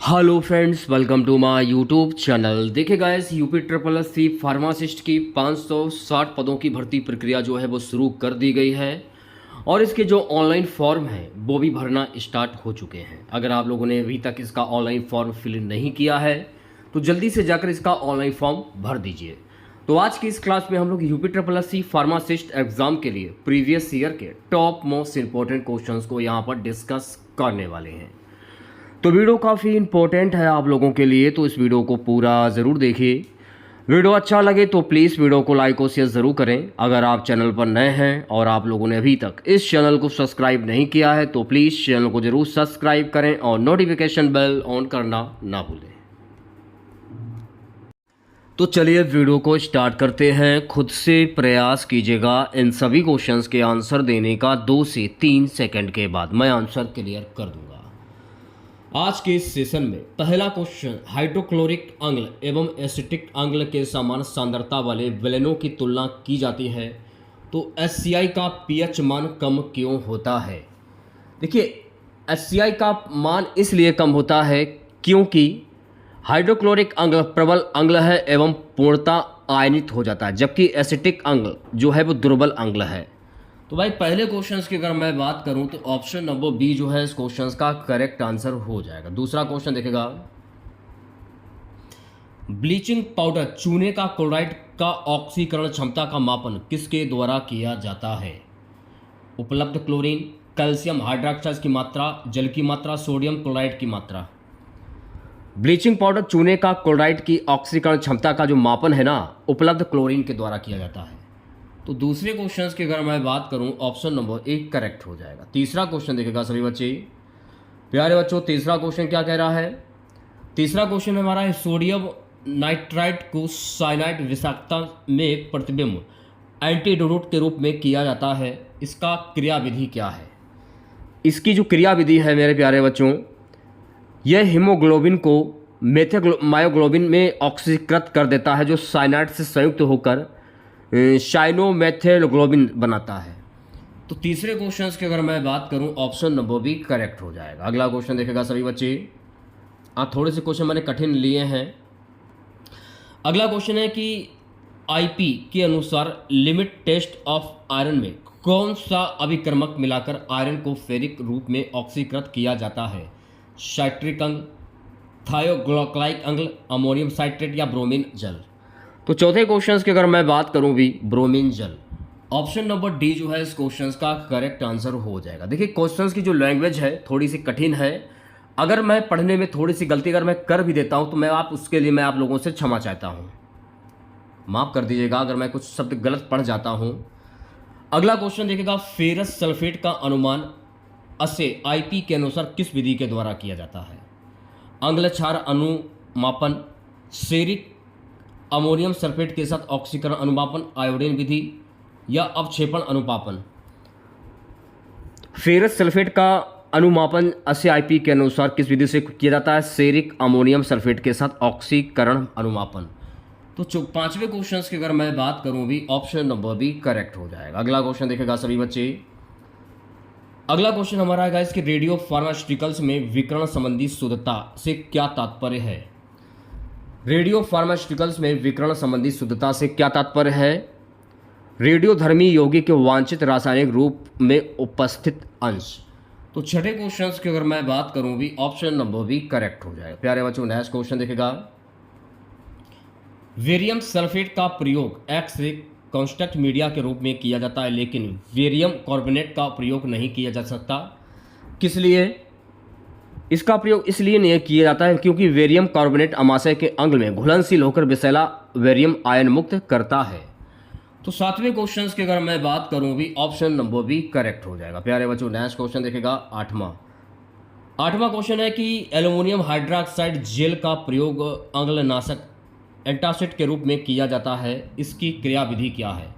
Hello friends, welcome to my YouTube channel. देखिए guys, UP triple S C pharmacist की 560 पदों की भर्ती प्रक्रिया जो है वो शुरू कर दी गई है और इसके जो ऑनलाइन फॉर्म हैं वो भी भरना स्टार्ट हो चुके हैं। अगर आप लोगों ने अभी तक इसका ऑनलाइन फॉर्म फिल नहीं किया है तो जल्दी से जाकर इसका ऑनलाइन फॉर्म भर दीजिए। तो आज की इस क्लास में हम लोग UP triple S C pharmacist exam के लिए प्रीवियस ईयर के टॉप मोस्ट इंपॉर्टेंट क्वेश्चंस को यहाँ पर डिस्कस करने वाले हैं। तो वीडियो काफ़ी इंपॉर्टेंट है आप लोगों के लिए, तो इस वीडियो को पूरा ज़रूर देखिए। वीडियो अच्छा लगे तो प्लीज़ वीडियो को लाइक और शेयर ज़रूर करें। अगर आप चैनल पर नए हैं और आप लोगों ने अभी तक इस चैनल को सब्सक्राइब नहीं किया है तो प्लीज़ चैनल को ज़रूर सब्सक्राइब करें और नोटिफिकेशन बेल ऑन करना ना भूलें। तो चलिए वीडियो को स्टार्ट करते हैं। खुद से प्रयास कीजिएगा इन सभी क्वेश्चंस के आंसर देने का 2 से 3 सेकंड के बाद मैं आंसर क्लियर कर दूंगा। आज के इस सेशन में पहला क्वेश्चन, हाइड्रोक्लोरिक अम्ल एवं एसिटिक अम्ल के समान सांद्रता वाले विलयनों की तुलना की जाती है तो HCl का pH मान कम क्यों होता है। देखिए, HCl का मान इसलिए कम होता है क्योंकि हाइड्रोक्लोरिक अम्ल प्रबल अम्ल है एवं पूर्णतः आयनित हो जाता है, जबकि एसिटिक अम्ल जो है वो दुर्बल अम्ल है। तो भाई पहले क्वेश्चंस की अगर मैं बात करूं तो ऑप्शन नंबर बी जो है इस क्वेश्चंस का करेक्ट आंसर हो जाएगा। दूसरा क्वेश्चन देखेगा, ब्लीचिंग पाउडर चूने का क्लोराइड का ऑक्सीकरण क्षमता का मापन किसके द्वारा किया जाता है। उपलब्ध क्लोरीन, कैल्शियम हाइड्रोक्साइड की मात्रा, जल की मात्रा, सोडियम क्लोराइड की मात्रा। ब्लीचिंग पाउडर चूने का क्लोराइड की ऑक्सीकरण क्षमता का जो मापन है ना, उपलब्ध क्लोरीन के द्वारा किया जाता है। तो दूसरे क्वेश्चंस की अगर मैं बात करूं ऑप्शन नंबर 1 करेक्ट हो जाएगा। तीसरा क्वेश्चन देखेगा सभी बच्चे, प्यारे बच्चों, तीसरा क्वेश्चन क्या कह रहा है। तीसरा क्वेश्चन हमारा है, सोडियम नाइट्राइट को साइनाइड विषाक्तता में प्रतिबिंब एंटीडोट के रूप में किया जाता है, इसका क्रियाविधि क्या है। इसकी जो क्रियाविधि है मेरे प्यारे बच्चों, यह हीमोग्लोबिन को मायोग्लोबिन में ऑक्सीकृत कर देता है जो साइनाइड से संयुक्त होकर साइनोमेथिलोग्लोबिन बनाता है। तो तीसरे क्वेश्चंस की अगर मैं बात करूं ऑप्शन नंबर बी करेक्ट हो जाएगा। अगला क्वेश्चन देखेगा सभी बच्चे, आप थोड़े से क्वेश्चन मैंने कठिन लिए हैं। अगला क्वेश्चन है कि आईपी के अनुसार लिमिट टेस्ट ऑफ आयरन में कौन सा अभिक्रमक मिलाकर आयरन को फेरिक रूप में ऑक्सीकृत किया जाता है। साइट्रिक अम्ल, थायोग्लाइक अम्ल, अमोनियम साइट्रेट या ब्रोमीन जल। तो चौथे क्वेश्चंस की अगर मैं बात करूं भी, ब्रोमीन जल। ऑप्शन नंबर डी जो है इस क्वेश्चंस का करेक्ट आंसर हो जाएगा। देखिए, क्वेश्चंस की जो लैंग्वेज है थोड़ी सी कठिन है, अगर मैं पढ़ने में थोड़ी सी गलती अगर मैं कर भी देता हूं तो उसके लिए मैं आप लोगों से क्षमा चाहता हूं, माफ़ कर दीजिएगा अगर मैं कुछ शब्द गलत पढ़ जाता हूं। अगला क्वेश्चन देखिएगा, फेरस सल्फेट का अनुमान असे आईपी के अनुसार किस विधि के द्वारा किया जाता है। अम्ल क्षार अनुमापन, सेरिक अमोनियम सल्फेट के साथ ऑक्सीकरण अनुमापन, आयोडीन विधि या अवक्षेपण अनुमापन। फेरस सल्फेट का अनुमापन एसआईपी के अनुसार किस विधि से किया जाता है। सेरिक अमोनियम सल्फेट के साथ ऑक्सीकरण अनुमापन। तो पांचवें क्वेश्चन की अगर मैं बात करूं भी ऑप्शन नंबर बी करेक्ट हो जाएगा। अगला क्वेश्चन देखेगा सभी बच्चे, अगला क्वेश्चन हमारा है कि रेडियो फार्मास्यूटिकल्स में विकिरण संबंधी शुद्धता से क्या तात्पर्य है। रेडियो फार्मास्यूटिकल्स में विकिरण संबंधी शुद्धता से क्या तात्पर्य है। रेडियोधर्मी यौगिक के वांछित रासायनिक रूप में उपस्थित अंश। तो छठे क्वेश्चन की अगर मैं बात करूं भी ऑप्शन नंबर बी करेक्ट हो जाएगा। प्यारे बच्चों, नेक्स्ट क्वेश्चन देखेगा, वेरियम सल्फेट का प्रयोग एक्स रे कॉन्स्ट्रक्ट मीडिया के रूप में किया जाता है, लेकिन वेरियम कार्बोनेट का प्रयोग नहीं किया जा सकता। किस लिए इसका प्रयोग इसलिए नहीं किया जाता है क्योंकि वेरियम कार्बोनेट अमाशय के अम्ल में घुलनशील होकर विषैला वेरियम आयन मुक्त करता है। तो सातवें क्वेश्चन की अगर मैं बात करूं भी ऑप्शन नंबर बी करेक्ट हो जाएगा। प्यारे बच्चों, नेक्स्ट क्वेश्चन देखेगा आठवां क्वेश्चन है कि एल्युमिनियम हाइड्रोक्साइड जेल का प्रयोग अम्लनाशक एंटासिड के रूप में किया जाता है, इसकी क्रियाविधि क्या है।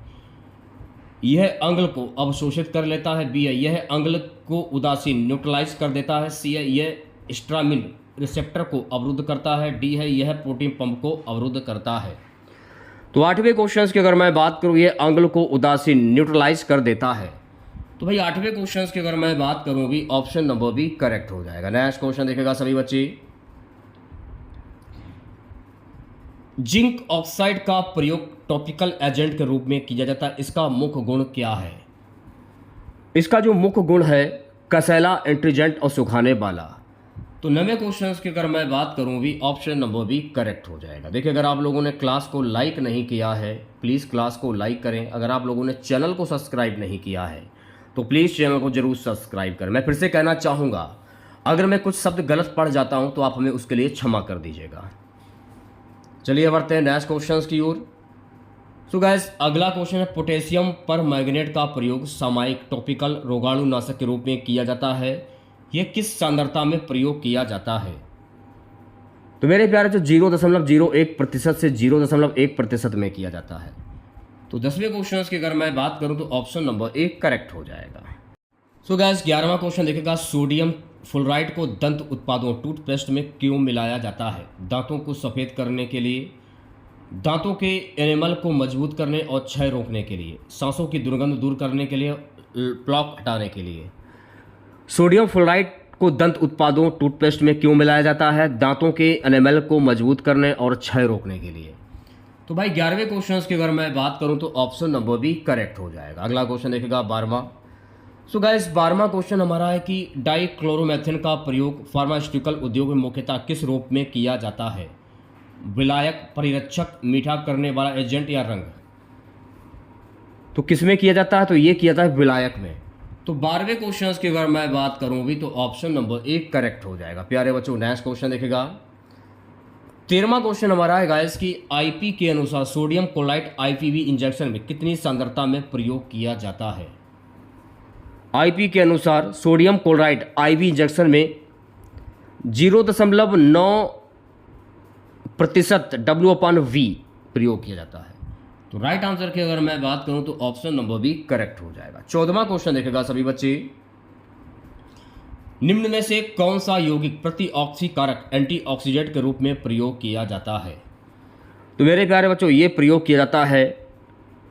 यह अम्ल को अवशोषित कर लेता है, बी है यह अम्ल को उदासीन न्यूट्रलाइज कर देता है, सी है यह स्ट्रामिन रिसेप्टर को अवरुद्ध करता है, डी है यह प्रोटीन पंप को अवरुद्ध करता है। तो आठवें क्वेश्चन की अगर मैं बात करूं, यह अम्ल को उदासीन न्यूट्रलाइज कर देता है। तो भाई आठवें क्वेश्चन की अगर मैं बात करूं भी ऑप्शन नंबर बी करेक्ट हो जाएगा। नेक्स्ट क्वेश्चन देखेगा सभी बच्चे, जिंक ऑक्साइड का प्रयोग टॉपिकल एजेंट के रूप में किया जाता है, इसका मुख्य गुण क्या है? इसका जो मुख्य गुण है कसैला, एंट्रीजेंट और सुखाने वाला। तो 90 क्वेश्चंस की अगर मैं बात करूं भी ऑप्शन नंबर बी करेक्ट हो जाएगा। देखिए, अगर आप लोगों ने क्लास को लाइक नहीं किया है प्लीज़ क्लास को लाइक करें। अगर आप लोगों ने चैनल को सब्सक्राइब नहीं किया है तो प्लीज़ चैनल को जरूर सब्सक्राइब करें। मैं फिर से कहना चाहूँगा, अगर मैं कुछ शब्द गलत पढ़ जाता हूँ तो आप हमें उसके लिए क्षमा कर दीजिएगा। चलिए बढ़ते हैं नेक्स्ट क्वेश्चन की ओर। सो गाइस, अगला क्वेश्चन है पोटेशियम पर मैग्नेट का प्रयोग सामयिक टॉपिकल रोगाणुनाशक के रूप में किया जाता है, यह किस सांद्रता में प्रयोग किया जाता है? तो मेरे प्यारे, जो 0.01% से 0.1% में किया जाता है। तो 10वें क्वेश्चन की अगर मैं बात करूं तो ऑप्शन नंबर ए करेक्ट हो जाएगा। सो गाइस, 11वां क्वेश्चन देखेगा, सोडियम फ्लोराइड को दंत उत्पादों टूथपेस्ट में क्यों मिलाया जाता है? दांतों को सफ़ेद करने के लिए, दांतों के एनिमल को मजबूत करने और क्षय रोकने के लिए, सांसों की दुर्गंध दूर करने के लिए, प्लॉक हटाने के लिए। सोडियम फ्लोराइड को दंत उत्पादों टूथपेस्ट में क्यों मिलाया जाता है? दांतों के एनिमल को मजबूत करने और क्षय रोकने के लिए। तो भाई 11वें क्वेश्चन की अगर मैं बात करूं तो ऑप्शन नंबर बी करेक्ट हो जाएगा। अगला क्वेश्चन देखेगा 12वां। सो गाइस, 12वां क्वेश्चन हमारा है कि डाइक्लोरोमेथेन का प्रयोग फार्मास्यूटिकल उद्योग में मुख्यतः किस रूप में किया जाता है? विलायक, परिरक्षक, मीठा करने वाला एजेंट या रंग? तो किस में किया जाता है? तो ये किया जाता है विलायक में। तो 12वें क्वेश्चन की अगर मैं बात करूं भी तो ऑप्शन नंबर ए करेक्ट हो जाएगा। प्यारे बच्चों, नेक्स्ट क्वेश्चन देखेगा 13वां क्वेश्चन हमारा है गाइस कि आईपी के अनुसार सोडियम क्लोराइड आईपीवी इंजेक्शन में कितनी सांद्रता में प्रयोग किया जाता है? आईपी के अनुसार सोडियम क्लोराइड आईवी इंजेक्शन में 0.9% W/V प्रयोग किया जाता है। तो राइट आंसर की अगर मैं बात करूं तो ऑप्शन नंबर बी करेक्ट हो जाएगा। 14वां क्वेश्चन देखेगा सभी बच्चे, निम्न में से कौन सा यौगिक प्रतिऑक्सीकारक एंटीऑक्सीडेंट के रूप में प्रयोग किया जाता है? तो मेरे प्यारे बच्चों, ये प्रयोग किया जाता है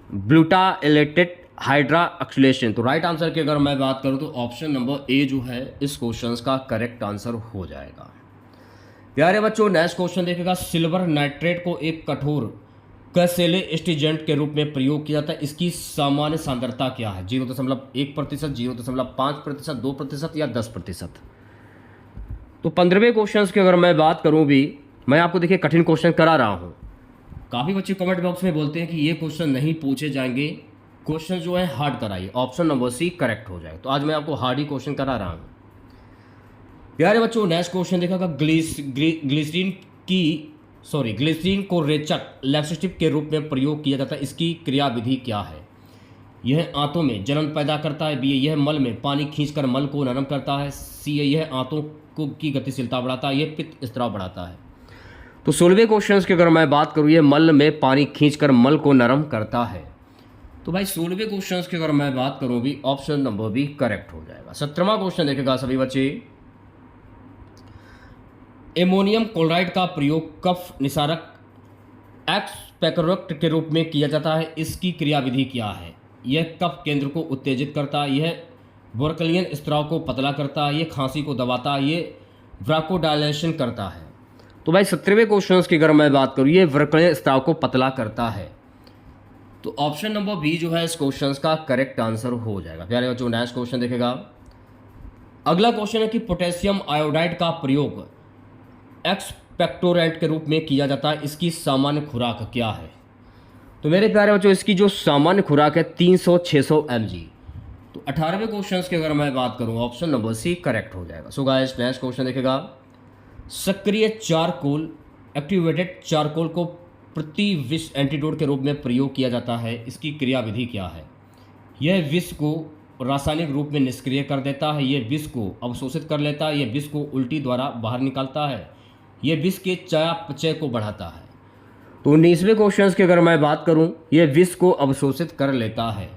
ब्यूटाइलेटेड हाइड्रोक्सिलेशन। तो राइट आंसर की अगर मैं बात करूं तो ऑप्शन नंबर ए जो है इस क्वेश्चन का करेक्ट आंसर हो जाएगा। प्यारे बच्चों, नेक्स्ट क्वेश्चन देखेगा, सिल्वर नाइट्रेट को एक कठोर कसैले एस्टिजेंट के रूप में प्रयोग किया जाता है, इसकी सामान्य सांद्रता क्या है? 0.1%, 0.5%, 2% या 10%? तो 15वें क्वेश्चन की अगर मैं बात करूं भी, मैं आपको देखिए कठिन क्वेश्चन करा रहा हूं। काफ़ी बच्चे कमेंट बॉक्स में बोलते हैं कि ये क्वेश्चन नहीं पूछे जाएंगे, क्वेश्चन जो है हार्ड कराइए। ऑप्शन नंबर सी करेक्ट हो जाए। तो आज मैं आपको हार्ड ही क्वेश्चन करा रहा हूँ। प्यारे बच्चों, नेक्स्ट क्वेश्चन देखेगा, ग्लिसरीन को रेचक लैक्सेटिव के रूप में प्रयोग किया जाता है, इसकी क्रियाविधि क्या है? यह आंतों में जलन पैदा करता है, बी यह मल में पानी खींचकर मल को नरम करता है, सी यह आंतों की गतिशीलता बढ़ाता है, यह पित्त स्त्राव बढ़ाता है। तो 16वें क्वेश्चन की अगर मैं बात करूँ, यह मल में पानी खींचकर मल को नरम करता है। तो भाई 16वें क्वेश्चन की अगर मैं बात करूँ भी ऑप्शन नंबर बी करेक्ट हो जाएगा। 17वां क्वेश्चन देखेगा सभी बच्चे, एमोनियम क्लोराइड का प्रयोग कफ निसारक एक्सपेक्टोरेट के रूप में किया जाता है, इसकी क्रियाविधि क्या है? यह कफ केंद्र को उत्तेजित करता है, यह ब्रोंकियल स्त्राव को पतला करता है, यह खांसी को दबाता है, यह ब्रांकोडायलेशन करता है। तो भाई 17वें क्वेश्चन की अगर मैं बात करूँ, ये ब्रोंकियल स्त्राव को पतला करता है। तो ऑप्शन नंबर बी जो है इस क्वेश्चन का करेक्ट आंसर हो जाएगा। प्यारे बच्चों, नेक्स्ट क्वेश्चन देखेगा, अगला क्वेश्चन है कि पोटेशियम आयोडाइड का प्रयोग एक्सपेक्टोरेंट के रूप में किया जाता है, इसकी सामान्य खुराक क्या है? तो मेरे प्यारे बच्चों, इसकी जो सामान्य खुराक है 300-600 mg। तो 18वें क्वेश्चन की अगर मैं बात करूं, ऑप्शन नंबर सी करेक्ट हो जाएगा। सो गाइस, नेक्स्ट क्वेश्चन देखेगा, सक्रिय चारकोल एक्टिवेटेड चारकोल को प्रति विष एंटीडोट के रूप में प्रयोग किया जाता है, इसकी क्रियाविधि क्या है? यह विष को रासायनिक रूप में निष्क्रिय कर देता है, यह विष को अवशोषित कर लेता है, यह विष को उल्टी द्वारा बाहर निकालता है, यह विष के चयापचय को बढ़ाता है। तो 19वें क्वेश्चन की अगर मैं बात करूं, यह विष को अवशोषित कर लेता है।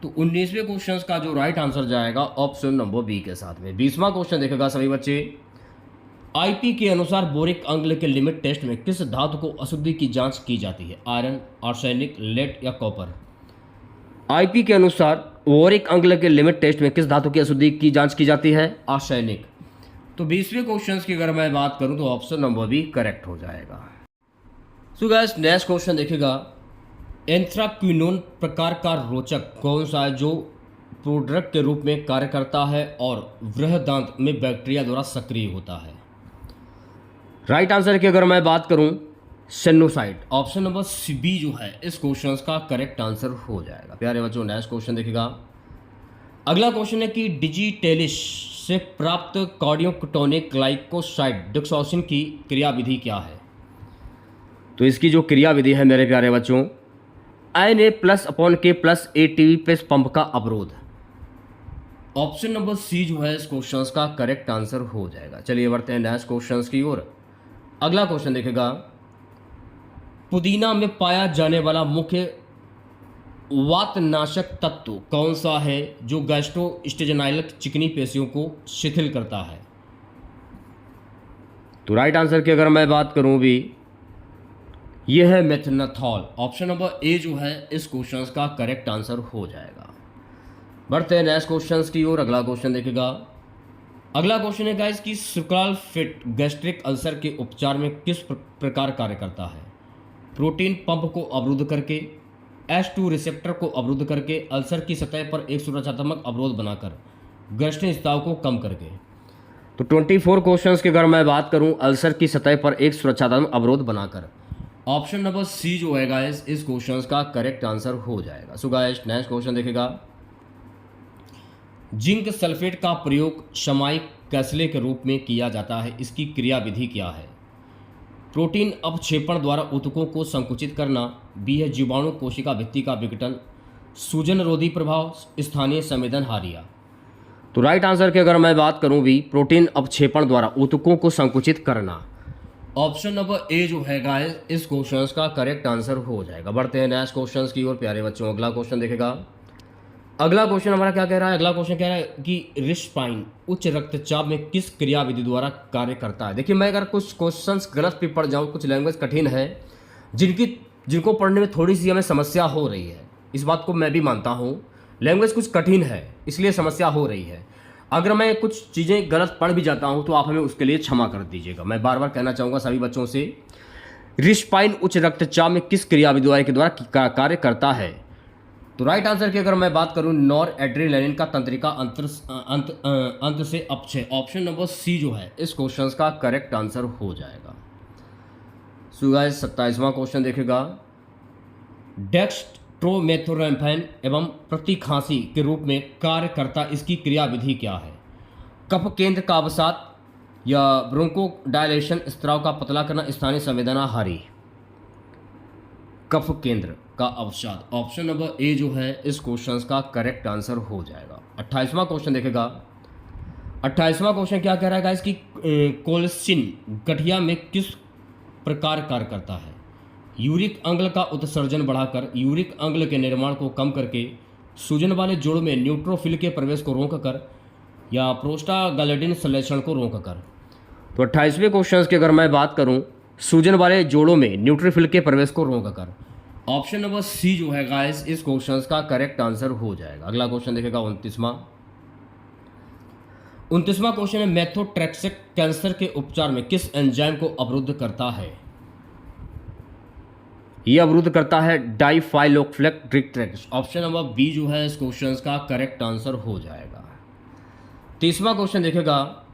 तो 19वें क्वेश्चन का जो राइट आंसर जाएगा ऑप्शन नंबर बी के साथ में। 20वां क्वेश्चन देखेगा सभी बच्चे, आईपी के अनुसार बोरिक अम्ल के लिमिट टेस्ट में किस धातु को अशुद्धि की जांच की जाती है? आयरन, आर्सेनिक, लेड या कॉपर? आईपी के अनुसार बोरिक अम्ल के लिमिट टेस्ट में किस धातु की अशुद्धि की जांच की जाती है? आर्सेनिक। तो 20वें क्वेश्चन की अगर मैं बात करूं तो ऑप्शन नंबर बी करेक्ट हो जाएगा। सो गाइस नेक्स्ट क्वेश्चन देखिएगा, एंथ्राक्विनोन प्रकार का रोचक कौन सा है जो प्रोडक्ट के रूप में कार्य करता है और बृहदान्त्र में बैक्टीरिया द्वारा सक्रिय होता है? राइट आंसर की अगर मैं बात करूं सेनोसाइड, ऑप्शन नंबर बी जो है इस क्वेश्चन का करेक्ट आंसर हो जाएगा। प्यारे बच्चों नेक्स्ट क्वेश्चन देखिएगा, अगला क्वेश्चन है कि डिजिटेलिस से प्राप्त कार्डियोकेटोनिक ग्लाइकोसाइड डिक्सोसिन की क्रियाविधि क्या है? तो इसकी जो क्रियाविधि है मेरे प्यारे बच्चों, Na+K+ATP पंप का अवरोध। ऑप्शन नंबर सी जो है इस क्वेश्चन का करेक्ट आंसर हो जाएगा। चलिए बढ़ते हैं नेक्स्ट क्वेश्चन की ओर। अगला क्वेश्चन देखेगा, पुदीना में पाया जाने वाला मुख्य वातनाशक तत्व कौन सा है जो गैस्ट्रोइंटेस्टाइनल चिकनी पेशियों को शिथिल करता है? तो राइट आंसर की अगर मैं बात करूं भी, यह है मेथनॉल। ऑप्शन नंबर ए जो है इस क्वेश्चन का करेक्ट आंसर हो जाएगा। बढ़ते हैं नेक्स्ट क्वेश्चन की ओर। अगला क्वेश्चन देखेगा, अगला क्वेश्चन है गाइस कि सुक्रालोफेट गैस्ट्रिक अल्सर के उपचार में किस प्रकार कार्य करता है? प्रोटीन पंप को अवरुद्ध करके, H2 रिसेप्टर को अवरुद्ध करके, अल्सर की सतह पर एक सुरक्षात्मक अवरोध बनाकर, गैस्ट्रिक स्राव को कम करके। तो 24 क्वेश्चंस की अगर मैं बात करूं, अल्सर की सतह पर एक सुरक्षात्मक अवरोध बनाकर, ऑप्शन नंबर सी जो है गाइस इस क्वेश्चन का करेक्ट आंसर हो जाएगा। सो गाइस नेक्स्ट क्वेश्चन देखेगा, जिंक सल्फेट का प्रयोग सामयिक कैल्शियम के रूप में किया जाता है, इसकी क्रियाविधि क्या है? प्रोटीन अपक्षेपण द्वारा ऊतकों को संकुचित करना, बी है जीवाणु कोशिका भित्ति का विघटन, सूजन रोधी प्रभाव, स्थानीय संवेदन हारिया। तो राइट आंसर की अगर मैं बात करूं भी, प्रोटीन अपक्षेपण द्वारा ऊतकों को संकुचित करना, ऑप्शन नंबर ए जो है गाइस इस क्वेश्चन का करेक्ट आंसर हो जाएगा। बढ़ते हैं नेक्स्ट क्वेश्चन की ओर प्यारे बच्चों। अगला क्वेश्चन देखेगा, अगला क्वेश्चन हमारा क्या कह रहा है? अगला क्वेश्चन कह रहा है कि रिस्पाइन उच्च रक्तचाप में किस क्रियाविधि द्वारा कार्य करता है? देखिए, मैं अगर कुछ क्वेश्चंस गलत भी पढ़ जाऊं, कुछ लैंग्वेज कठिन है जिनको पढ़ने में थोड़ी सी हमें समस्या हो रही है, इस बात को मैं भी मानता हूं, लैंग्वेज कुछ कठिन है इसलिए समस्या हो रही है। अगर मैं कुछ चीज़ें गलत पढ़ भी जाता हूं तो आप हमें उसके लिए क्षमा कर दीजिएगा। मैं बार बार कहना चाहूँगा सभी बच्चों से, रिस्पाइन उच्च रक्तचाप में किस क्रियाविधि के द्वारा कार्य करता है? तो राइट आंसर की अगर मैं बात करूं, नॉर एड्रेनालिन का तंत्रिका अंत से अपक्षय, ऑप्शन नंबर सी जो है इस क्वेश्चन का करेक्ट आंसर हो जाएगा। सो गाइस 27वां क्वेश्चन देखेगा, डेक्स्ट्रोमेथोरेम्फेन एवं प्रति खांसी के रूप में कार्य करता, इसकी क्रियाविधि क्या है? कफ केंद्र का अवसाद या ब्रोंकोडायलेशन, स्त्राव का पतला करना, स्थानीय संवेदना हारी। कफ केंद्र का अवसाद, ऑप्शन नंबर ए जो है इस क्वेश्चन का करेक्ट आंसर हो जाएगा। 28वां क्वेश्चन देखेगा, 28वां क्वेश्चन क्या कह रहा है गाइस कि कोलेसिन गठिया में किस प्रकार कार्य करता है? यूरिक अम्ल का उत्सर्जन बढ़ाकर, यूरिक अम्ल के निर्माण को कम करके, सूजन वाले जोड़ों में न्यूट्रोफिल के प्रवेश को रोककर, या प्रोस्टाग्लैंडिन संश्लेषण को रोककर। तो 28वें क्वेश्चन की अगर मैं बात करूं, सूजन वाले जोड़ों में न्यूट्रोफिल के प्रवेश को रोककर, ऑप्शन नंबर सी जो है गाइस इस क्वेश्चन का करेक्ट आंसर हो जाएगा। अगला क्वेश्चन देखेगा 29वां क्वेश्चन है, मेथोट्रेक्सेट कैंसर के उपचार में किस एंजाइम को अवरुद्ध करता है? यह अवरुद्ध करता है डाइफाइलोक्लेक्ट्रिक्स, ऑप्शन नंबर बी जो है इस क्वेश्चन का करेक्ट आंसर हो जाएगा। 30वां क्वेश्चन देखेगा,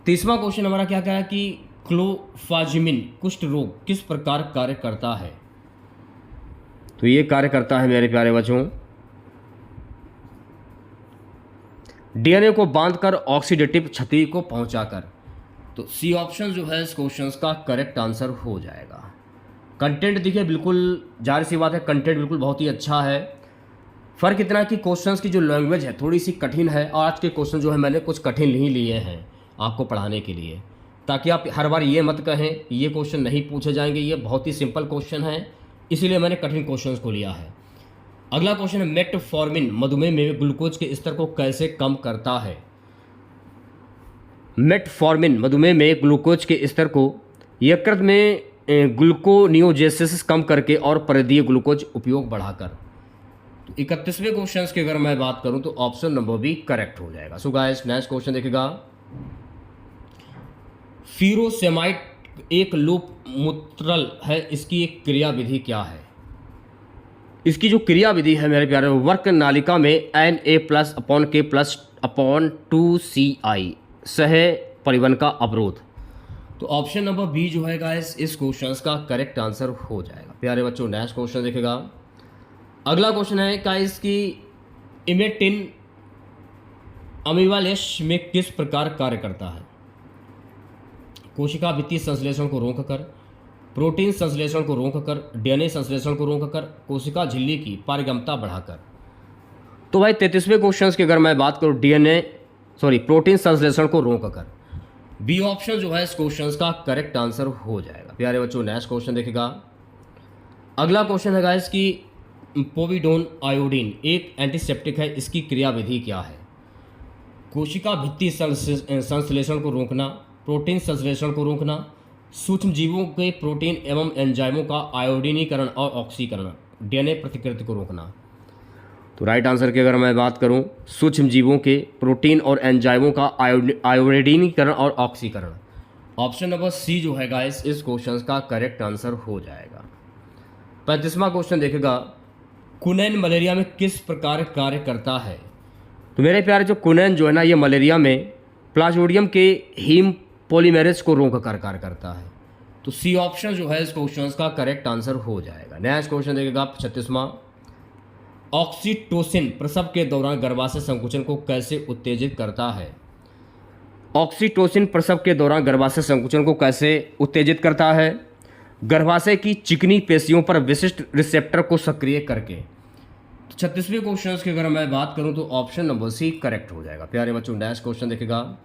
30वां क्वेश्चन हमारा क्या कह रहा है कि क्लोफाजिमिन कुष्ठ रोग किस प्रकार कार्य करता है? तो ये कार्य करता है मेरे प्यारे बच्चों, डीएनए को बांधकर ऑक्सीडेटिव क्षति को पहुंचाकर। तो सी ऑप्शन जो है इस क्वेश्चन का करेक्ट आंसर हो जाएगा। कंटेंट देखिए, बिल्कुल जाहिर सी बात है, कंटेंट बिल्कुल बहुत ही अच्छा है। फ़र्क इतना है कि क्वेश्चंस की जो लैंग्वेज है थोड़ी सी कठिन है, और आज के क्वेश्चन जो है मैंने कुछ कठिन नहीं लिए हैं आपको पढ़ाने के लिए, ताकि आप हर बार ये मत कहें ये क्वेश्चन नहीं पूछे जाएंगे, ये बहुत ही सिंपल क्वेश्चन है, इसीलिए मैंने कठिन क्वेश्चंस को लिया है। अगला क्वेश्चन है, मेटफॉर्मिन मधुमेह में ग्लूकोज के स्तर को कैसे कम करता है? मेटफॉर्मिन मधुमेह में ग्लूकोज के स्तर को यकृत में ग्लूकोनियोजेसिस कम करके और परिधीय ग्लूकोज उपयोग बढ़ाकर। तो 31वें क्वेश्चन की अगर मैं बात करूं तो ऑप्शन नंबर बी करेक्ट हो जाएगा। सो गाइस नेक्स्ट क्वेश्चन देखिएगा, फ्यूरोसेमाइड एक लूप मूत्रल है, इसकी एक क्रिया विधि क्या है? इसकी जो क्रिया विधि है मेरे प्यारे, वर्क नालिका में Na+K+/2Ci सह परिवहन का अवरोध। तो ऑप्शन नंबर बी जो है गाइस इस क्वेश्चन का करेक्ट आंसर हो जाएगा। प्यारे बच्चों नेक्स्ट क्वेश्चन देखेगा। अगला क्वेश्चन है गाइस की इमेटिन अमीबालेश में किस प्रकार कार्य करता है? कोशिका भित्ति संश्लेषण को रोककर, प्रोटीन संश्लेषण को रोककर, डीएनए संश्लेषण को रोककर, कोशिका झिल्ली की पारगम्यता बढ़ाकर। तो भाई 33वें क्वेश्चन की अगर मैं बात करूँ प्रोटीन संश्लेषण को रोककर, बी ऑप्शन जो है इस क्वेश्चन का करेक्ट आंसर हो जाएगा। प्यारे बच्चों नेक्स्ट क्वेश्चन देखेगा। अगला क्वेश्चन है गाइस कि पोविडोन आयोडीन एक एंटीसेप्टिक है, इसकी क्रिया विधि क्या है? कोशिका भित्ति संश्लेषण को रोकना, प्रोटीन संश्लेषण को रोकना, सूक्ष्म जीवों के प्रोटीन एवं एंजाइमों का आयोडीनीकरण और ऑक्सीकरण, डीएनए प्रतिकृति को रोकना। तो राइट आंसर की अगर मैं बात करूं, सूक्ष्म जीवों के प्रोटीन और एंजाइमों का आयोडीनीकरण और ऑक्सीकरण। ऑप्शन नंबर सी जो है गाइस इस क्वेश्चन का करेक्ट आंसर हो जाएगा। 35वां क्वेश्चन देखेगा, कुनैन मलेरिया में किस प्रकार कार्य करता है? तो मेरे प्यारे जो कुनैन जो है ना, ये मलेरिया में प्लाज्मोडियम के हीम पॉलीमेरेज को रोक कर कार्य करता है। तो सी ऑप्शन जो है इस क्वेश्चन का करेक्ट आंसर हो जाएगा। नेक्स्ट क्वेश्चन देखेगा 36वां, ऑक्सीटोसिन प्रसव के दौरान गर्भाशय संकुचन को कैसे उत्तेजित करता है? ऑक्सीटोसिन प्रसव के दौरान गर्भाशय संकुचन को कैसे उत्तेजित करता है? गर्भाशय की चिकनी पेशियों पर विशिष्ट रिसेप्टर को सक्रिय करके। तो 36वें क्वेश्चन की अगर मैं बात करूं तो ऑप्शन नंबर सी करेक्ट हो जाएगा। प्यारे बच्चों नेक्स्ट क्वेश्चन देखेगा।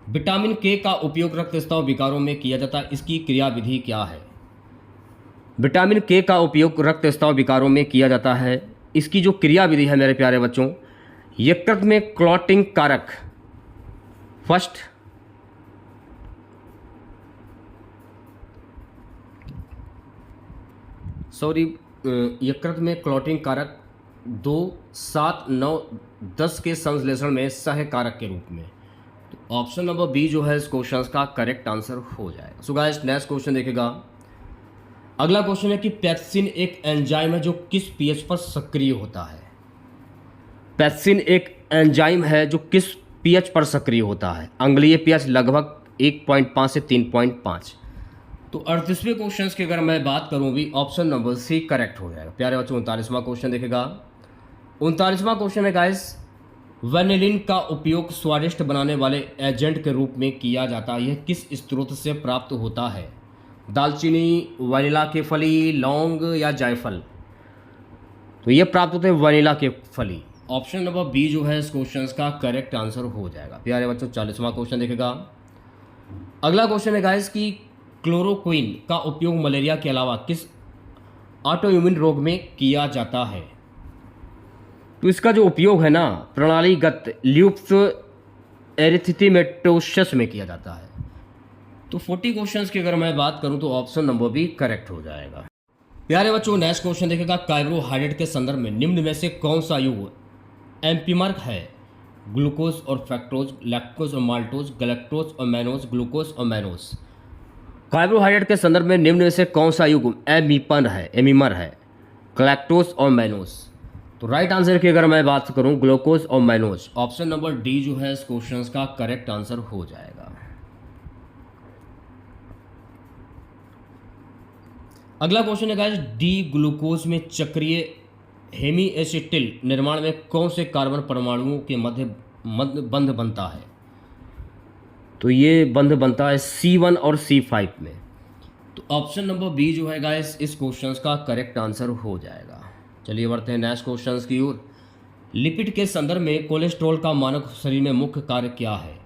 विटामिन के का उपयोग रक्तस्राव विकारों में किया जाता है, इसकी क्रिया विधि क्या है? विटामिन के का उपयोग रक्तस्राव विकारों में किया जाता है, इसकी जो क्रिया विधि है मेरे प्यारे बच्चों, यकृत में क्लॉटिंग कारक यकृत में क्लॉटिंग कारक 2, 7, 9, 10 के संश्लेषण में सहकारक के रूप में। तो ऑप्शन नंबर बी जो है इस क्वेश्चन का करेक्ट आंसर हो जाएगा। सो गाइस नेक्स्ट क्वेश्चन देखेगा। अगला क्वेश्चन है कि पैक्सिन एक एंजाइम है जो किस पीएच पर सक्रिय होता है? पैक्सिन एक एंजाइम है जो किस पीएच पर सक्रिय होता है? अम्लीय पीएच लगभग 1.5 से 3.5। तो 38वें क्वेश्चन की अगर मैं बात करूं भी ऑप्शन नंबर सी करेक्ट हो जाएगा। प्यारे बच्चों 39वां क्वेश्चन देखेगा। 39वां क्वेश्चन है गाइस, वैनिलीन का उपयोग स्वादिष्ट बनाने वाले एजेंट के रूप में किया जाता है, यह किस स्रोत से प्राप्त होता है? दालचीनी, वनीला के फली, लौंग या जायफल? तो ये प्राप्त होते हैं वनीला के फली। ऑप्शन नंबर बी जो है इस क्वेश्चन का करेक्ट आंसर हो जाएगा। प्यारे बच्चों 40वां क्वेश्चन देखेगा। अगला क्वेश्चन है गाइस कि क्लोरोक्विन का उपयोग मलेरिया के अलावा किस ऑटोइम्यून रोग में किया जाता है? तो इसका जो उपयोग है ना, प्रणालीगत ल्यूप्स एरिथेमेटोसस में किया जाता है। तो 40 क्वेश्चंस की अगर मैं बात करूं तो ऑप्शन नंबर बी करेक्ट हो जाएगा। प्यारे बच्चों नेक्स्ट क्वेश्चन देखेगा। कार्बोहाइड्रेट के संदर्भ में निम्न में से कौन सा युग एम्पीमर है? ग्लूकोज और फ्रक्टोज, लैक्टोज और माल्टोज, गैलेक्टोज और मैनोज, ग्लूकोज और मैनोज। कार्बोहाइड्रेट के संदर्भ में निम्न में से कौन सा युग एमीमर है? गैलेक्टोज और मैनोज। तो राइट आंसर की अगर मैं बात करूं ग्लूकोज और मैनोज। ऑप्शन नंबर डी जो है इस क्वेश्चन का करेक्ट आंसर हो जाएगा। अगला क्वेश्चन है गाइस, डी ग्लूकोज में चक्रीय हेमीएसिटिल निर्माण में कौन से कार्बन परमाणुओं के मध्य बंध बनता है? तो ये बंध बनता है C1 और C5 में। तो ऑप्शन नंबर बी जो है गाइस इस क्वेश्चन का करेक्ट आंसर हो जाएगा। चलिए बढ़ते हैं नेक्स्ट क्वेश्चन की ओर। लिपिड के संदर्भ में कोलेस्ट्रॉल का मानव शरीर में मुख्य कार्य क्या है?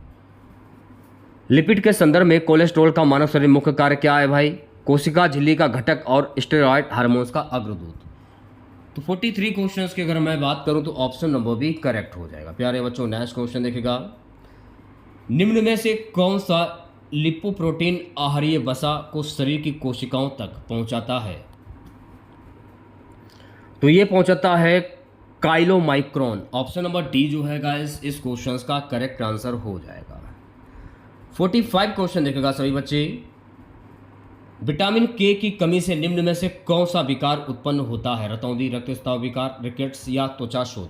लिपिड के संदर्भ में कोलेस्ट्रॉल का मानव शरीर में मुख्य कार्य क्या है भाई? कोशिका झिल्ली का घटक और स्टेरॉयड हार्मोन्स का अग्रदूत। तो 43 क्वेश्चंस की अगर मैं बात करूं तो ऑप्शन नंबर बी करेक्ट हो जाएगा। प्यारे बच्चों नेक्स्ट क्वेश्चन देखेगा। निम्न में से कौन सा लिपोप्रोटीन आहारीय वसा को शरीर की कोशिकाओं तक पहुंचाता है? तो ये पहुंचाता है काइलोमाइक्रोन। ऑप्शन नंबर डी जो है गाइस इस क्वेश्चन का करेक्ट आंसर हो जाएगा। 45 क्वेश्चन देखेगा सभी बच्चे। विटामिन के की कमी से निम्न में से कौन सा विकार उत्पन्न होता है? रतौंधी, रक्तस्राव विकार, रिकेट्स या त्वचा शोथ?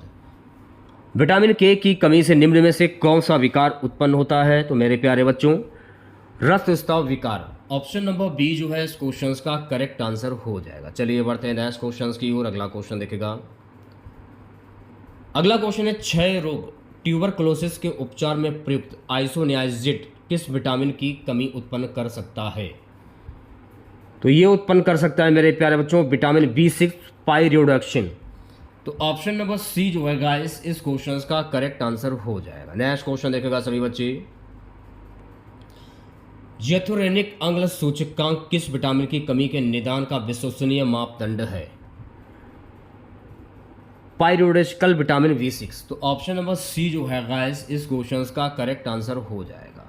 विटामिन के की कमी से निम्न में से कौन सा विकार उत्पन्न होता है? तो मेरे प्यारे बच्चों, रक्तस्राव विकार। ऑप्शन नंबर बी जो है इस क्वेश्चन का करेक्ट आंसर हो जाएगा। चलिए बढ़ते हैं नेक्स्ट क्वेश्चन की ओर। अगला क्वेश्चन देखेगा। अगला क्वेश्चन है, क्षय रोग ट्यूबरकुलोसिस के उपचार में प्रयुक्त आइसोनियाजिड किस विटामिन की कमी उत्पन्न कर सकता है? तो ये उत्पन्न कर सकता है मेरे प्यारे बच्चों विटामिन B6 पाइरियोडक्सिन। तो ऑप्शन नंबर सी जो है गाइस इस क्वेश्चन का करेक्ट आंसर हो जाएगा। नेक्स्ट क्वेश्चन देखेगा सभी बच्चे। ज़ैथुरेनिक अम्ल सूचकांक किस विटामिन की कमी के निदान का विश्वसनीय मापदंड है? पाइरियोडिकल विटामिन B6। तो ऑप्शन नंबर सी जो है गाइस इस क्वेश्चन का करेक्ट आंसर हो जाएगा।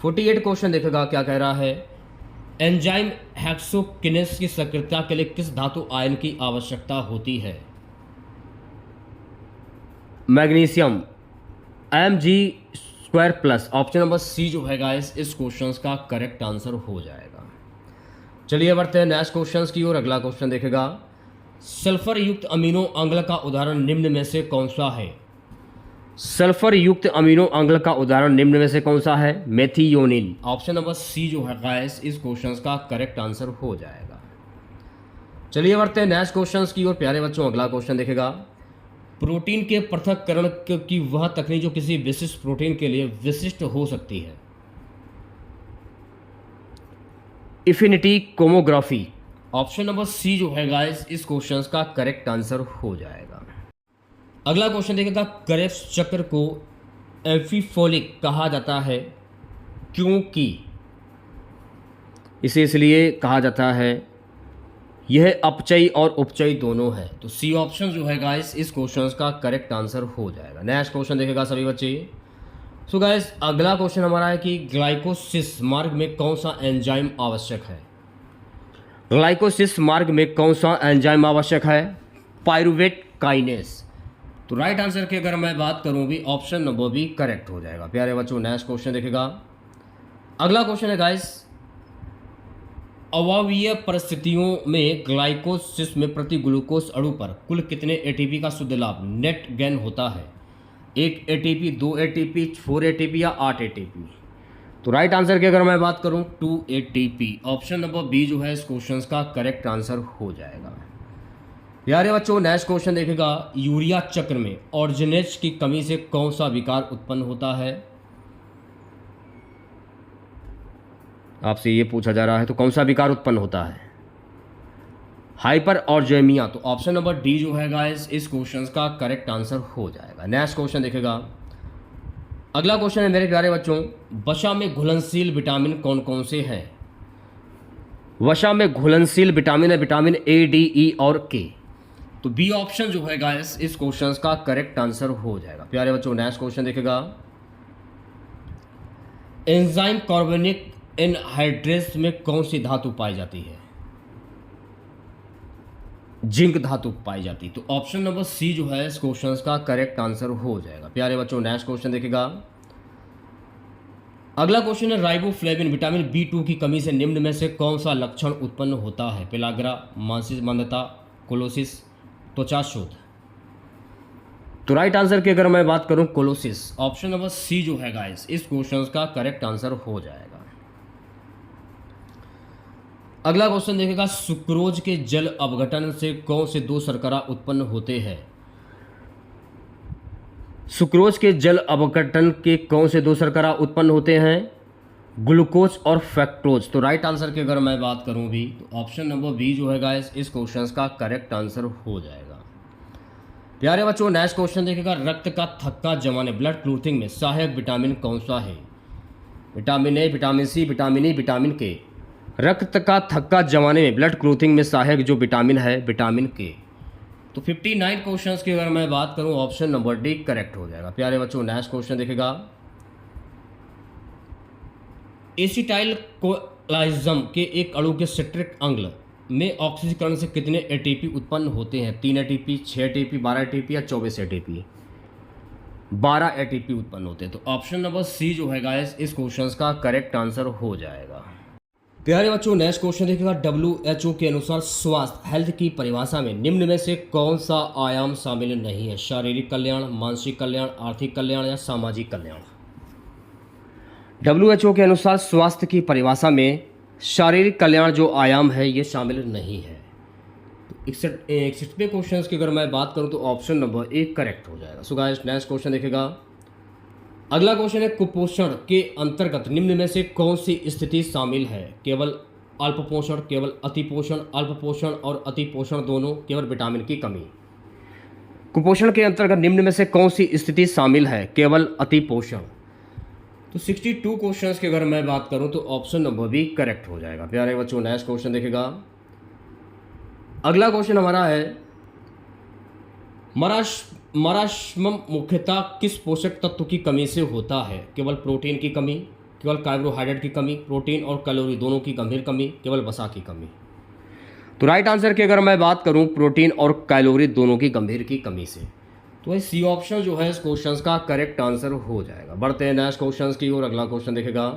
48 क्वेश्चन देखेगा क्या कह रहा है। एंजाइम हेक्सोकिनेस की सक्रियता के लिए किस धातु आयन की आवश्यकता होती है? Magnesium Mg2+। Option number C जो है गाइस इस क्वेश्चन का करेक्ट आंसर हो जाएगा। चलिए बढ़ते हैं नेक्स्ट क्वेश्चन की ओर। अगला क्वेश्चन देखेगा। सल्फर युक्त अमीनो अम्ल का उदाहरण निम्न में से कौन सा है? सल्फर युक्त अमीनो अम्ल का उदाहरण निम्न में से कौन सा है? मेथियोनिन। ऑप्शन नंबर सी जो है गाइस इस क्वेश्चन का करेक्ट आंसर हो जाएगा। चलिए बढ़ते हैं नेक्स्ट क्वेश्चन की ओर प्यारे बच्चों। अगला क्वेश्चन देखेगा। प्रोटीन के पृथक्करण की वह तकनीक जो किसी विशिष्ट प्रोटीन के लिए विशिष्ट हो सकती है? Affinity chromatography. Option number C जो है गाइस इस क्वेश्चन का करेक्ट आंसर हो जाएगा। अगला क्वेश्चन देखेगा। क्रेब्स चक्र को एम्फीफोलिक कहा जाता है क्योंकि इसे इसलिए कहा जाता है यह अपचयी और उपचयी दोनों है। तो सी ऑप्शन जो है गाइस इस क्वेश्चन का करेक्ट आंसर हो जाएगा। नेक्स्ट क्वेश्चन देखेगा सभी बच्चे। सो गाइस अगला क्वेश्चन हमारा है कि ग्लाइकोसिस मार्ग में कौन सा एंजाइम आवश्यक है? ग्लाइकोसिस मार्ग में कौन सा एंजाइम आवश्यक है? Pyruvate kinase. तो राइट आंसर की अगर मैं बात करूं भी ऑप्शन नंबर बी करेक्ट हो जाएगा। प्यारे बच्चों नेक्स्ट क्वेश्चन देखेगा। अगला क्वेश्चन है गाइस। अवायवीय परिस्थितियों में ग्लाइकोसिस में प्रति ग्लूकोज अणु पर कुल कितने एटीपी का शुद्ध लाभ नेट गेन होता है? 1 एटीपी, 2 एटीपी, 4 एटीपी या 8 एटीपी? तो राइट आंसर की अगर मैं बात करूं 2 एटीपी। ऑप्शन नंबर बी जो है इस क्वेश्चन का करेक्ट आंसर हो जाएगा। प्यारे बच्चों नेक्स्ट क्वेश्चन देखेगा। यूरिया चक्र में ऑर्जिनेज की कमी से कौन सा विकार उत्पन्न होता है? आपसे ये पूछा जा रहा है तो कौन सा विकार उत्पन्न होता है? हाइपर ऑर्जेमिया। तो ऑप्शन नंबर डी जो है गाइस इस क्वेश्चन का करेक्ट आंसर हो जाएगा। नेक्स्ट क्वेश्चन देखेगा। अगला क्वेश्चन है मेरे प्यारे बच्चों। वसा में घुलनशील विटामिन कौन कौन से हैं? वसा में घुलनशील विटामिन है विटामिन ए, डी, ई और के। तो बी ऑप्शन जो है गाइस इस क्वेश्चन का करेक्ट आंसर हो जाएगा। प्यारे बच्चों नेक्स्ट क्वेश्चन देखेगा। एंजाइम कार्बोनिक एनहाइड्रेस में कौन सी धातु पाई जाती है? जिंक धातु पाई जाती। तो ऑप्शन नंबर सी जो है इस क्वेश्चन का करेक्ट आंसर हो जाएगा। प्यारे बच्चों नेक्स्ट क्वेश्चन देखेगा। अगला क्वेश्चन है। राइबोफ्लेविन विटामिन B2 की कमी से निम्न में से कौन सा लक्षण उत्पन्न होता है? पेलाग्रा, मानसिक मंदता, कोलोसिस, त्वचा शोथ? तो राइट आंसर की अगर मैं बात करूं कोलोसिस। ऑप्शन नंबर सी जो है गाइस इस क्वेश्चन का करेक्ट आंसर हो जाएगा। अगला क्वेश्चन देखेगा। सुक्रोज के जल अपघटन से कौन से 2 शर्करा उत्पन्न होते हैं? सुक्रोज के जल अपघटन के कौन से 2 शर्करा उत्पन्न होते हैं? ग्लूकोज और फ्रक्टोज। तो राइट आंसर की अगर मैं बात करूं भी तो ऑप्शन नंबर बी जो है गाइस इस क्वेश्चन का करेक्ट आंसर हो जाएगा। प्यारे बच्चों नेक्स्ट क्वेश्चन देखेगा। रक्त का थक्का जमाने ब्लड क्लॉटिंग में सहायक विटामिन कौन सा है? Vitamin A, vitamin C, vitamin E, vitamin K. रक्त का थक्का जमाने में ब्लड क्लॉटिंग में सहायक जो विटामिन है विटामिन के। तो 59 क्वेश्चंस की अगर मैं बात करूं ऑप्शन नंबर डी करेक्ट हो जाएगा। प्यारे बच्चों नेक्स्ट क्वेश्चन देखेगा। एसिटाइल कोलाइजम के एक अणु के सिट्रिक अम्ल में ऑक्सीकरण से कितने एटीपी उत्पन्न होते हैं? 3 एटीपी, 6 एटीपी, 12 एटीपी या 24 एटीपी? 12 एटीपी उत्पन्न होते हैं। तो ऑप्शन नंबर सी जो है गाइस इस क्वेश्चन का करेक्ट आंसर हो जाएगा। प्यारे बच्चों, नेक्स्ट क्वेश्चन देखिएगा। WHO के अनुसार स्वास्थ्य हेल्थ की परिभाषा में निम्न में से कौन सा आयाम शामिल नहीं है? शारीरिक कल्याण, मानसिक कल्याण, आर्थिक कल्याण या सामाजिक कल्याण? WHO के अनुसार स्वास्थ्य की परिभाषा में शारीरिक कल्याण जो आयाम है ये शामिल नहीं है। तो 61वें क्वेश्चन की अगर मैं बात करूं तो ऑप्शन नंबर ए करेक्ट हो जाएगा। सो गाइस नेक्स्ट क्वेश्चन देखिएगा। अगला क्वेश्चन है कुपोषण के अंतर्गत निम्न में से कौन सी स्थिति शामिल है? केवल अल्पपोषण, केवल अतिपोषण, अल्पपोषण और अतिपोषण दोनों, केवल विटामिन की कमी। कुपोषण के अंतर्गत निम्न में से कौन सी स्थिति शामिल है? केवल अतिपोषण। तो 62 क्वेश्चंस की अगर मैं बात करूं तो ऑप्शन नंबर बी करेक्ट हो जाएगा। प्यारे बच्चों नेक्स्ट क्वेश्चन देखेगा। अगला क्वेश्चन हमारा है मराशमम मुख्यतः किस पोषक तत्व की कमी से होता है? केवल प्रोटीन की कमी, केवल कार्बोहाइड्रेट की कमी, प्रोटीन और कैलोरी दोनों की गंभीर कमी, केवल वसा की कमी। तो राइट आंसर की अगर मैं बात करूं प्रोटीन और कैलोरी दोनों की गंभीर की कमी से, तो ये सी ऑप्शन जो है इस क्वेश्चन का करेक्ट आंसर हो जाएगा। बढ़ते हैं नेक्स्ट क्वेश्चन की ओर। अगला क्वेश्चन देखेगा।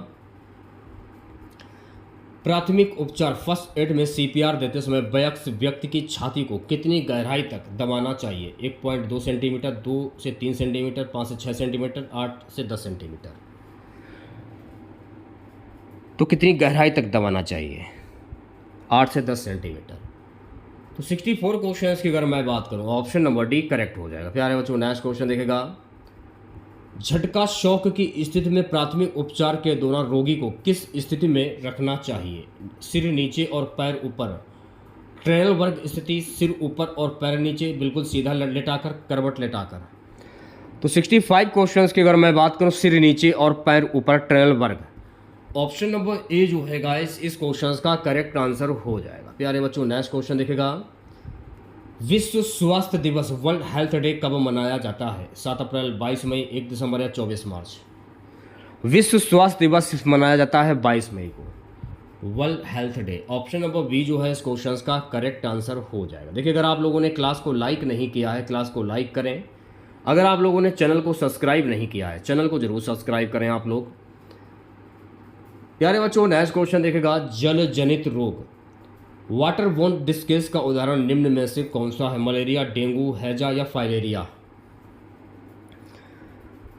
प्राथमिक उपचार फर्स्ट एड में CPR देते समय वयस्क व्यक्ति की छाती को कितनी गहराई तक दबाना चाहिए? 1.2 सेंटीमीटर, 2 से 3 सेंटीमीटर, 5 से 6 सेंटीमीटर, 8 से 10 सेंटीमीटर। तो कितनी गहराई तक दबाना चाहिए? 8 से 10 सेंटीमीटर। तो 64 क्वेश्चन की अगर मैं बात करूं ऑप्शन नंबर डी करेक्ट हो जाएगा। प्यारे बच्चों नेक्स्ट क्वेश्चन देखेगा। झटका शॉक की स्थिति में प्राथमिक उपचार के दौरान रोगी को किस स्थिति में रखना चाहिए? सिर नीचे और पैर ऊपर, ट्रेनल वर्ग स्थिति, सिर ऊपर और पैर नीचे, बिल्कुल सीधा लेटाकर, करवट लेटाकर। तो 65 क्वेश्चंस की अगर मैं बात करूं सिर नीचे और पैर ऊपर, ट्रेनल वर्ग, ऑप्शन नंबर ए जो है गाइस इस क्वेश्चन का करेक्ट आंसर हो जाएगा। प्यारे बच्चों नेक्स्ट क्वेश्चन देखेगा। विश्व स्वास्थ्य दिवस वर्ल्ड हेल्थ डे कब मनाया जाता है? 7 अप्रैल, 22 मई, 1 दिसंबर या 24 मार्च? विश्व स्वास्थ्य दिवस मनाया जाता है 22 मई को, world health day. Option number B जो है इस क्वेश्चन का करेक्ट आंसर हो जाएगा। देखिए अगर आप लोगों ने क्लास को लाइक नहीं किया है, क्लास को लाइक करें। अगर आप लोगों ने चैनल को सब्सक्राइब नहीं किया है, चैनल को जरूर सब्सक्राइब करें आप लोग। प्यारे बच्चों नेक्स्ट क्वेश्चन देखेगा। जल जनित रोग वाटर बोर्न डिसीज का उदाहरण निम्न में से कौन सा है? मलेरिया, डेंगू, हैजा या फाइलेरिया?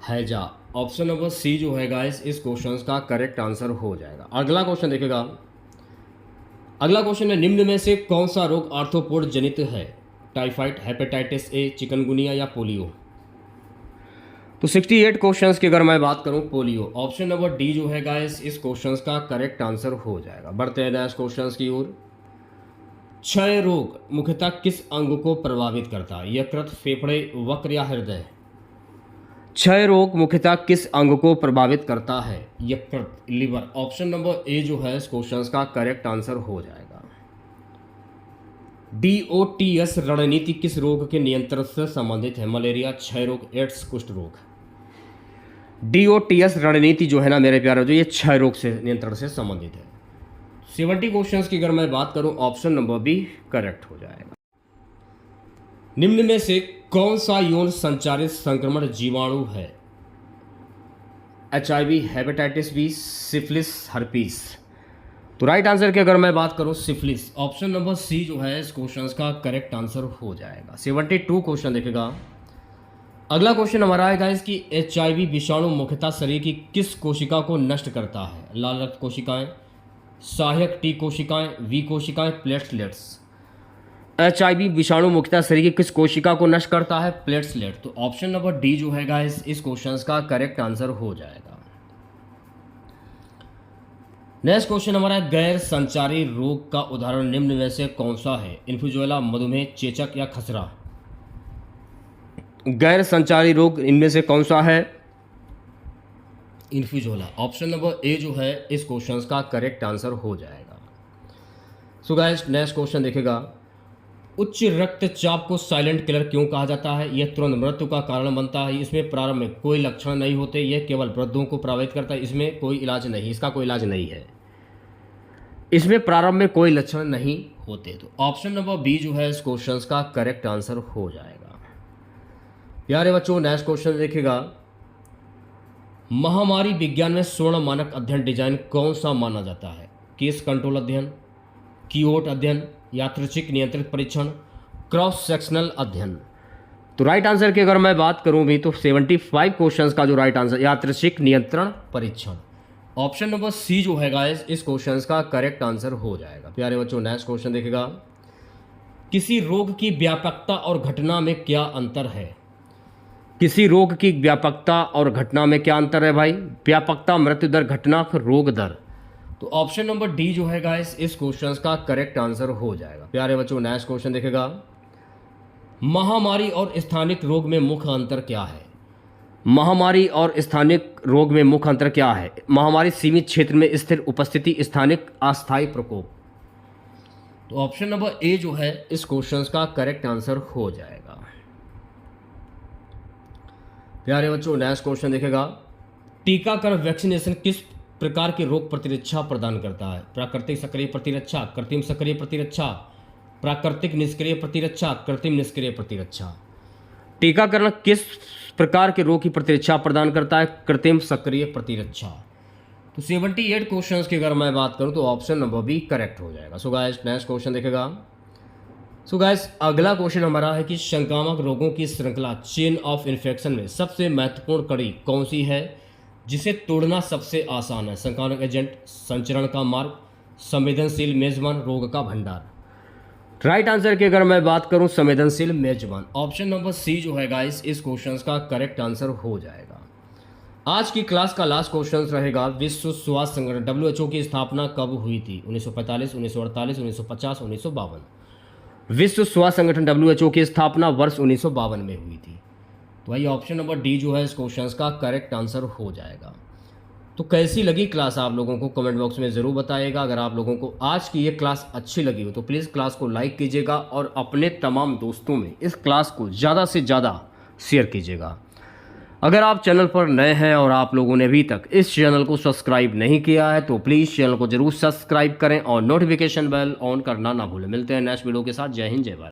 हैजा। ऑप्शन नंबर सी जो है गाइस इस क्वेश्चन का करेक्ट आंसर हो जाएगा। अगला क्वेश्चन देखेगा। अगला क्वेश्चन है निम्न में से कौन सा रोग आर्थ्रोपोड जनित है? टाइफाइड, हेपेटाइटिस ए, चिकनगुनिया या पोलियो? तो 68 क्वेश्चंस की अगर मैं बात करूं पोलियो, ऑप्शन नंबर डी जो है गाइस इस क्वेश्चन का करेक्ट आंसर हो जाएगा। बढ़ते हैं नेक्स्ट क्वेश्चन की ओर। क्षय रोग मुख्यतः किस अंग को प्रभावित करता है? यकृत, फेफड़े, वक्र या हृदय? क्षय रोग मुख्यतः किस अंग को प्रभावित करता है? यकृत, लिवर। ऑप्शन नंबर ए जो है इस क्वेश्चन का करेक्ट आंसर हो जाएगा। DOTS रणनीति किस रोग के नियंत्रण से संबंधित है? मलेरिया, क्षय रोग, एड्स, कुष्ठ रोग? DOTS रणनीति जो है ना मेरे प्यारे जो ये क्षय रोग से नियंत्रण से संबंधित है। 70 क्वेश्चंस की अगर मैं बात करूं ऑप्शन नंबर बी करेक्ट हो जाएगा। निम्न में से कौन सा यौन संचारित संक्रमण जीवाणु है? HIV, hepatitis B, syphilis, herpes? तो राइट आंसर की अगर मैं बात करूं सिफिलिस। ऑप्शन नंबर सी जो है इस क्वेश्चन का करेक्ट आंसर हो जाएगा। 72 क्वेश्चन देखेगा। अगला क्वेश्चन हमारा आएगा इसकी HIV विषाणु मुख्यतः शरीर की किस कोशिका को नष्ट करता है? लाल रक्त कोशिकाएं, सहायक टी कोशिकाएं, वी कोशिकाएं, प्लेटलेट्स? HIV विषाणु मुख्यतः शरीर की किस कोशिका को नष्ट करता है? प्लेटलेट। तो ऑप्शन नंबर डी जो है गाइस इस क्वेश्चन का करेक्ट आंसर हो जाएगा। नेक्स्ट क्वेश्चन हमारा गैर संचारी रोग का उदाहरण निम्न में से कौन सा है? इन्फ्लुएंजा, मधुमेह, चेचक या खसरा? गैर संचारी रोग इनमें से कौन सा है? इन्फ्लुएंजा। ऑप्शन नंबर ए जो है इस क्वेश्चन का करेक्ट आंसर हो जाएगा। सो गाइस नेक्स्ट क्वेश्चन देखेगा। उच्च रक्तचाप को साइलेंट किलर क्यों कहा जाता है? यह तुरंत मृत्यु का कारण बनता है, इसमें प्रारंभ में कोई लक्षण नहीं होते, यह केवल वृद्धों को प्रभावित करता है, इसमें कोई इलाज नहीं, इसका कोई इलाज नहीं है, इसमें प्रारंभ में कोई लक्षण नहीं होते। तो ऑप्शन नंबर बी जो है इस क्वेश्चन का करेक्ट आंसर हो जाएगा। प्यारे बच्चों नेक्स्ट क्वेश्चन देखिएगा, महामारी विज्ञान में स्वर्ण मानक अध्ययन डिजाइन कौन सा माना जाता है? केस कंट्रोल अध्ययन, कीओट अध्ययन, यादृच्छिक नियंत्रित परीक्षण, क्रॉस सेक्शनल अध्ययन। तो राइट आंसर की अगर मैं बात करूं भी तो 75 क्वेश्चंस का जो राइट आंसर यादृच्छिक नियंत्रण परीक्षण। ऑप्शन नंबर सी जो है गाइस इस क्वेश्चंस का करेक्ट आंसर हो जाएगा। प्यारे बच्चों नेक्स्ट क्वेश्चन देखिएगा, किसी रोग की व्यापकता और घटना में क्या अंतर है? किसी रोग की व्यापकता और घटना में क्या अंतर है भाई? व्यापकता मृत्यु दर, घटना फिर रोग दर। तो ऑप्शन नंबर डी जो है गाइस इस क्वेश्चंस का करेक्ट आंसर हो जाएगा। प्यारे बच्चों नेक्स्ट क्वेश्चन देखेगा, महामारी और स्थानिक रोग में मुख्य अंतर क्या है? महामारी और स्थानिक रोग में मुख्य अंतर क्या है? महामारी सीमित क्षेत्र में स्थिर उपस्थिति, स्थानिक अस्थायी प्रकोप। तो ऑप्शन नंबर ए जो है इस क्वेश्चंस का करेक्ट आंसर हो जाएगा। प्यारे बच्चों नेक्स्ट क्वेश्चन देखेगा, टीकाकरण वैक्सीनेशन किस प्रकार की रोग प्रतिरक्षा प्रदान करता है? प्राकृतिक सक्रिय प्रतिरक्षा, कृत्रिम सक्रिय प्रतिरक्षा, प्राकृतिक निष्क्रिय प्रतिरक्षा, कृत्रिम निष्क्रिय प्रतिरक्षा। टीकाकरण किस प्रकार के रोग की प्रतिरक्षा प्रदान करता है? कृत्रिम सक्रिय प्रतिरक्षा। तो 78 क्वेश्चंस की अगर मैं बात करूं तो ऑप्शन नंबर बी करेक्ट हो जाएगा। सो गाइस नेक्स्ट क्वेश्चन देखेगा, सो गाइस अगला क्वेश्चन हमारा है कि संक्रामक रोगों की श्रृंखला चेन ऑफ इन्फेक्शन में सबसे महत्वपूर्ण कड़ी कौन सी है जिसे तोड़ना सबसे आसान है? संक्रामक एजेंट, संचरण का मार्ग, संवेदनशील मेजबान, रोग का भंडार। राइट आंसर की अगर मैं बात करूं संवेदनशील मेजबान। ऑप्शन नंबर सी जो है गाइस इस क्वेश्चन का करेक्ट आंसर हो जाएगा। आज की क्लास का लास्ट क्वेश्चन रहेगा, विश्व स्वास्थ्य संगठन WHO की स्थापना कब हुई थी? 1945, 1948, 1950, 1952। विश्व स्वास्थ्य संगठन WHO की स्थापना वर्ष 1952 में हुई थी। तो भाई ऑप्शन नंबर डी जो है इस क्वेश्चन का करेक्ट आंसर हो जाएगा। तो कैसी लगी क्लास आप लोगों को कमेंट बॉक्स में ज़रूर बताइएगा। अगर आप लोगों को आज की ये क्लास अच्छी लगी हो तो प्लीज़ क्लास को लाइक कीजिएगा और अपने तमाम दोस्तों में इस क्लास को ज़्यादा से ज़्यादा शेयर कीजिएगा। अगर आप चैनल पर नए हैं और आप लोगों ने अभी तक इस चैनल को सब्सक्राइब नहीं किया है तो प्लीज़ चैनल को ज़रूर सब्सक्राइब करें और नोटिफिकेशन बेल ऑन करना ना भूलें। मिलते हैं नेक्स्ट वीडियो के साथ। जय हिंद, जय भारत।